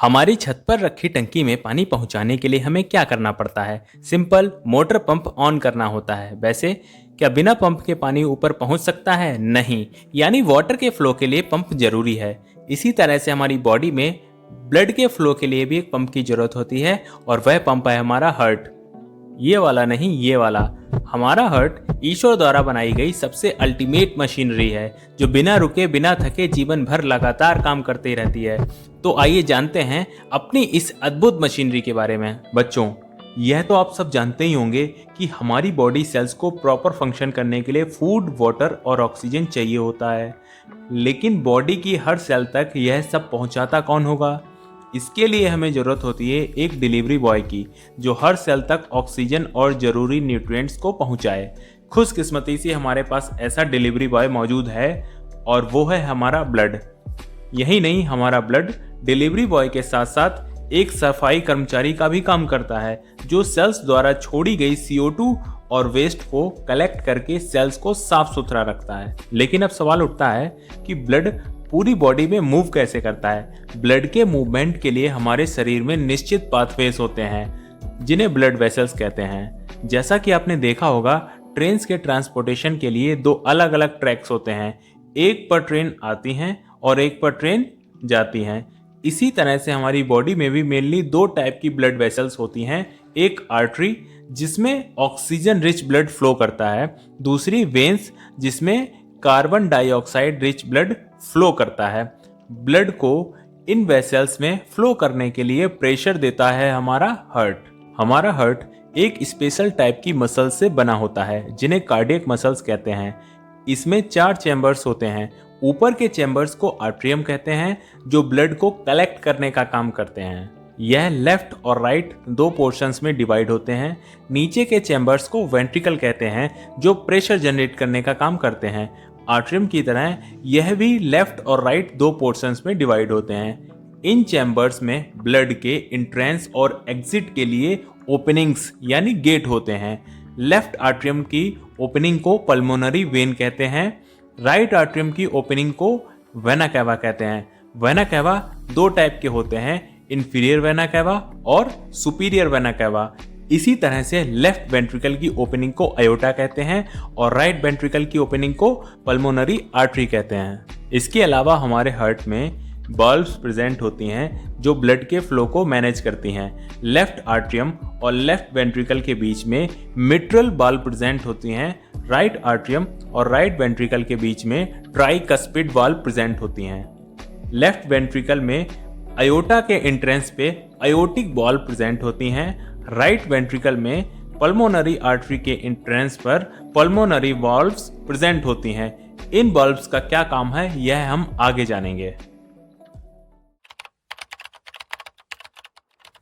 हमारी छत पर रखी टंकी में पानी पहुंचाने के लिए हमें क्या करना पड़ता है? सिंपल, मोटर पंप ऑन करना होता है। वैसे क्या बिना पंप के पानी ऊपर पहुंच सकता है? नहीं। यानी वाटर के फ्लो के लिए पंप जरूरी है। इसी तरह से हमारी बॉडी में ब्लड के फ्लो के लिए भी एक पंप की जरूरत होती है, और वह पंप है हमारा हार्ट। ये वाला नहीं, ये वाला। हमारा हार्ट ईश्वर द्वारा बनाई गई सबसे अल्टीमेट मशीनरी है, जो बिना रुके बिना थके जीवन भर लगातार काम करती रहती है। तो आइए जानते हैं अपनी इस अद्भुत मशीनरी के बारे में। बच्चों, यह तो आप सब जानते ही होंगे कि हमारी बॉडी सेल्स को प्रॉपर फंक्शन करने के लिए फूड, वाटर और ऑक्सीजन चाहिए होता है। लेकिन बॉडी की हर सेल तक यह सब पहुंचाता कौन होगा? इसके लिए हमें ज़रूरत होती है एक डिलीवरी बॉय की, जो हर सेल तक ऑक्सीजन और ज़रूरी न्यूट्रिएंट्स को पहुंचाए। खुशकिस्मती से हमारे पास ऐसा डिलीवरी बॉय मौजूद है, और वो है हमारा ब्लड। यही नहीं, हमारा ब्लड डिलीवरी बॉय के साथ साथ एक सफाई कर्मचारी का भी काम करता है, जो सेल्स द्वारा छोड़ी गई CO2 और वेस्ट को कलेक्ट करके सेल्स को साफ सुथरा रखता है। लेकिन अब सवाल उठता है कि ब्लड पूरी बॉडी में मूव कैसे करता है? ब्लड के मूवमेंट के लिए हमारे शरीर में निश्चित पाथवेज होते हैं, जिन्हें ब्लड वेसल्स कहते हैं। जैसा कि आपने देखा होगा, ट्रेन्स के ट्रांसपोर्टेशन के लिए दो अलग अलग ट्रैक्स होते हैं। एक पर ट्रेन आती हैं और एक पर ट्रेन जाती हैं। इसी तरह से हमारी बॉडी में भी मेनली दो टाइप की ब्लड वेसल्स होती हैं। एक आर्टरी, जिसमें ऑक्सीजन रिच ब्लड फ्लो करता है। दूसरी वेन्स, जिसमें carbon dioxide rich blood flow करता है। ब्लड को इन वेसल्स में फ्लो करने के लिए प्रेशर देता है हमारा हार्ट। हमारा हार्ट एक स्पेशल टाइप की मसल से बना होता है, जिन्हें कार्डियक मसल्स कहते हैं। इसमें 4 चैम्बर्स होते हैं। ऊपर के चैम्बर्स को आर्ट्रियम कहते हैं, जो ब्लड को कलेक्ट करने का काम करते हैं। यह लेफ्ट और राइट दो पोर्शंस में डिवाइड होते हैं। नीचे के चैम्बर्स को वेंट्रिकल कहते हैं, जो प्रेशर जनरेट करने का काम करते हैं। आर्ट्रियम की तरह यह भी लेफ्ट और राइट दो पोर्शंस में डिवाइड होते हैं। इन चैम्बर्स में ब्लड के एंट्रेंस और एग्जिट के लिए ओपनिंग्स यानी गेट होते हैं। लेफ्ट आर्ट्रियम की ओपनिंग को पल्मोनरी वेन कहते हैं। राइट आर्ट्रियम की ओपनिंग को वेना कैवा कहते हैं। वेना कैवा दो टाइप के होते हैं, इंफीरियर वेना कैवा और सुपीरियर वेना कैवा। इसी तरह से लेफ्ट वेंट्रिकल की ओपनिंग को अयोटा कहते हैं, और राइट वेंट्रिकल की ओपनिंग को पल्मोनरी आर्टरी कहते हैं। इसके अलावा हमारे हार्ट में बल्ब्स प्रेजेंट होती हैं, जो ब्लड के फ्लो को मैनेज करती हैं। लेफ्ट आर्ट्रियम और लेफ्ट वेंट्रिकल के बीच में मिट्रल बल्ब प्रेजेंट होती हैं। राइट आर्ट्रियम और राइट वेंट्रिकल के बीच में ट्राइकस्पिड बल्ब प्रेजेंट होती हैं। लेफ्ट वेंट्रिकल में अयोटा के एंट्रेंस पे अयोटिक बल्ब प्रेजेंट होती हैं। राइट वेंट्रिकल में पल्मोनरी आर्टरी के एंट्रेंस पर पल्मोनरी बल्ब्स प्रेजेंट होती हैं। इन बल्ब्स का क्या काम है, यह हम आगे जानेंगे।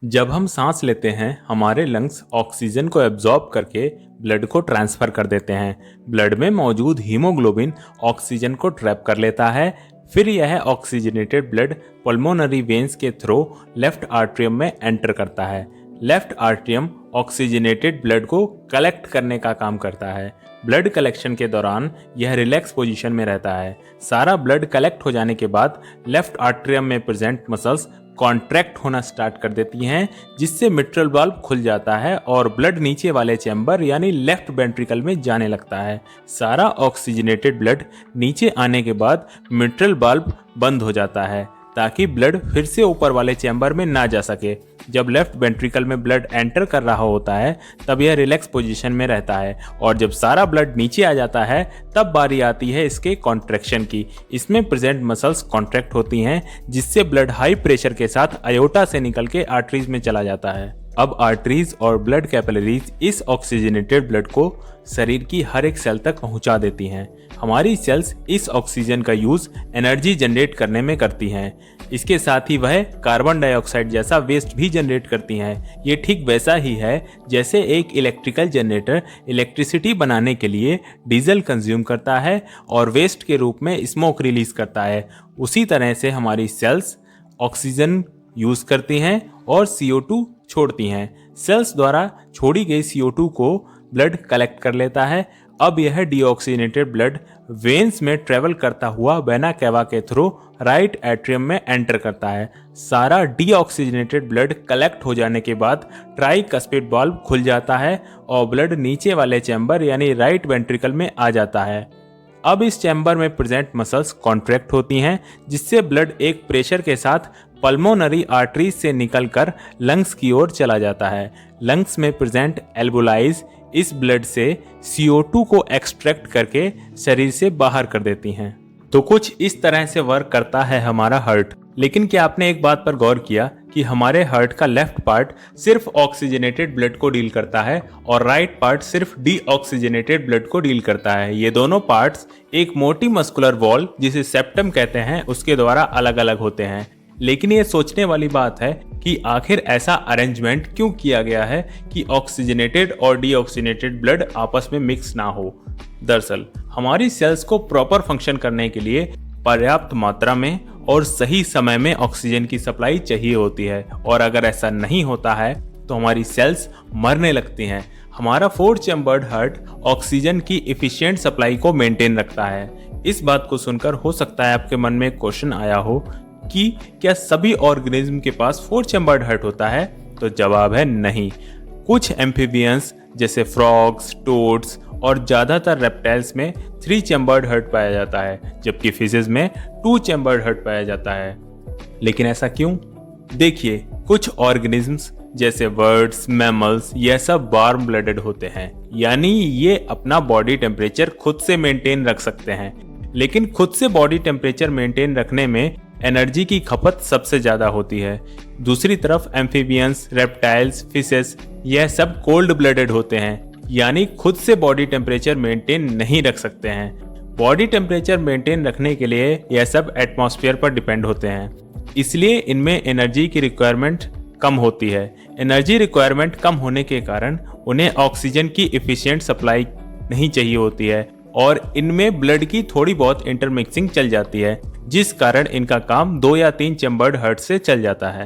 जब हम सांस लेते हैं, हमारे लंग्स ऑक्सीजन को एब्जॉर्ब करके ब्लड को ट्रांसफर कर देते हैं। ब्लड में मौजूद हीमोग्लोबिन ऑक्सीजन को ट्रैप कर लेता है। फिर यह ऑक्सीजनेटेड ब्लड पल्मोनरी वेन्स के थ्रू लेफ्ट आर्ट्रियम में एंटर करता है। लेफ्ट आर्ट्रियम ऑक्सीजनेटेड ब्लड को कलेक्ट करने का काम करता है। ब्लड कलेक्शन के दौरान यह रिलैक्स पोजीशन में रहता है। सारा ब्लड कलेक्ट हो जाने के बाद लेफ्ट आर्ट्रियम में प्रेजेंट मसल्स कॉन्ट्रैक्ट होना स्टार्ट कर देती हैं, जिससे मिट्रल बल्ब खुल जाता है और ब्लड नीचे वाले चैम्बर यानी लेफ्ट वेंट्रिकल में जाने लगता है। सारा ऑक्सीजनेटेड ब्लड नीचे आने के बाद मिट्रल बल्ब बंद हो जाता है, ताकि ब्लड फिर से ऊपर वाले चैम्बर में ना जा सके। जब लेफ्ट वेंट्रिकल में ब्लड एंटर कर रहा होता है, तब यह रिलैक्स पोजीशन में रहता है, और जब सारा ब्लड नीचे आ जाता है, तब बारी आती है इसके कॉन्ट्रैक्शन की। इसमें प्रेजेंट मसल्स कॉन्ट्रैक्ट होती हैं, जिससे ब्लड हाई प्रेशर के साथ अयोटा से निकल के आर्टरीज में चला जाता है। अब आर्टरीज और ब्लड कैपिलरीज इस ऑक्सीजनेटेड ब्लड को शरीर की हर एक सेल तक पहुंचा देती हैं। हमारी सेल्स इस ऑक्सीजन का यूज एनर्जी जनरेट करने में करती हैं। इसके साथ ही वह कार्बन डाइऑक्साइड जैसा वेस्ट भी जनरेट करती हैं। ये ठीक वैसा ही है जैसे एक इलेक्ट्रिकल जनरेटर इलेक्ट्रिसिटी बनाने के लिए डीजल कंज्यूम करता है और वेस्ट के रूप में स्मोक रिलीज करता है। उसी तरह से हमारी सेल्स ऑक्सीजन यूज करती हैं और CO2 छोड़ती हैं। सेल्स द्वारा छोड़ी गई CO2 को ब्लड कलेक्ट कर लेता है। अब यह डीऑक्सीजनेटेड ब्लड वेन्स में ट्रेवल करता हुआ वेना केवा के थ्रू राइट एट्रियम में एंटर करता है। सारा डीऑक्सीजनेटेड ब्लड कलेक्ट हो जाने के बाद ट्राइकस्पिड वाल्व खुल जाता है और ब्लड नीचे वाले चैम्बर यानी राइट वेंट्रिकल में आ जाता है। अब इस चैम्बर में प्रेजेंट मसल्स कॉन्ट्रैक्ट होती हैं, जिससे ब्लड एक प्रेशर के साथ पल्मोनरी आर्टरीज से निकलकर लंग्स की ओर चला जाता है। लंग्स में प्रेजेंट एल्वोलाइज इस ब्लड से CO2 को एक्सट्रैक्ट करके शरीर से बाहर कर देती हैं। तो कुछ इस तरह से वर्क करता है हमारा हार्ट। लेकिन क्या आपने एक बात पर गौर किया कि हमारे हार्ट का लेफ्ट पार्ट सिर्फ ऑक्सीजनेटेड ब्लड को डील करता है और राइट पार्ट सिर्फ डीऑक्सीजनेटेड ब्लड को डील करता है। ये दोनों पार्ट्स एक मोटी मस्कुलर वॉल जिसे सेप्टम कहते हैं उसके द्वारा अलग अलग होते हैं। लेकिन ये सोचने वाली बात है कि आखिर ऐसा अरेंजमेंट क्यों किया गया है कि ऑक्सीजनेटेड और डीऑक्सीजनेटेड ब्लड आपस में मिक्स ना हो। दरअसल हमारी सेल्स को प्रॉपर फंक्शन करने के लिए पर्याप्त मात्रा में और सही समय में ऑक्सीजन की सप्लाई चाहिए होती है, और अगर ऐसा नहीं होता है तो हमारी सेल्स मरने लगती हैं। हमारा 4 चैम्बर्ड हार्ट ऑक्सीजन की एफिशिएंट सप्लाई को मेंटेन रखता है। इस बात को सुनकर हो सकता है आपके मन में क्वेश्चन आया हो कि क्या सभी ऑर्गेनिज्म के पास 4 चैम्बर्ड हार्ट होता है? तो जवाब है नहीं। कुछ एम्फीबियंस जैसे फ्रॉग्स, टोड्स और ज्यादातर रेप्टाइल्स में 3 चैम्बर्ड हार्ट पाया जाता है, जबकि फिशेज में 2 चैम्बर्ड हार्ट पाया जाता है। लेकिन ऐसा क्यों? देखिए, कुछ ऑर्गेनिजम्स जैसे बर्ड्स, मैमल्स, यह सब वार्म ब्लडेड होते हैं, यानी ये अपना बॉडी टेम्परेचर खुद से मेंटेन रख सकते हैं। लेकिन खुद से बॉडी टेम्परेचर मेंटेन रखने में एनर्जी की खपत सबसे ज्यादा होती है। दूसरी तरफ एम्फीबियंस, रेप्टाइल्स, फिशेस, यह सब कोल्ड ब्लडेड होते हैं, यानी खुद से बॉडी टेम्परेचर मेंटेन नहीं रख सकते हैं। बॉडी टेम्परेचर मेंटेन रखने के लिए यह सब एटमॉस्फेयर पर डिपेंड होते हैं, इसलिए इनमें एनर्जी की रिक्वायरमेंट कम होती है। एनर्जी रिक्वायरमेंट कम होने के कारण उन्हें ऑक्सीजन की एफिशिएंट सप्लाई नहीं चाहिए होती है और इनमें ब्लड की थोड़ी बहुत इंटरमिक्सिंग चल जाती है, जिस कारण इनका काम 2 या 3 चैम्बर्ड हार्ट से चल जाता है।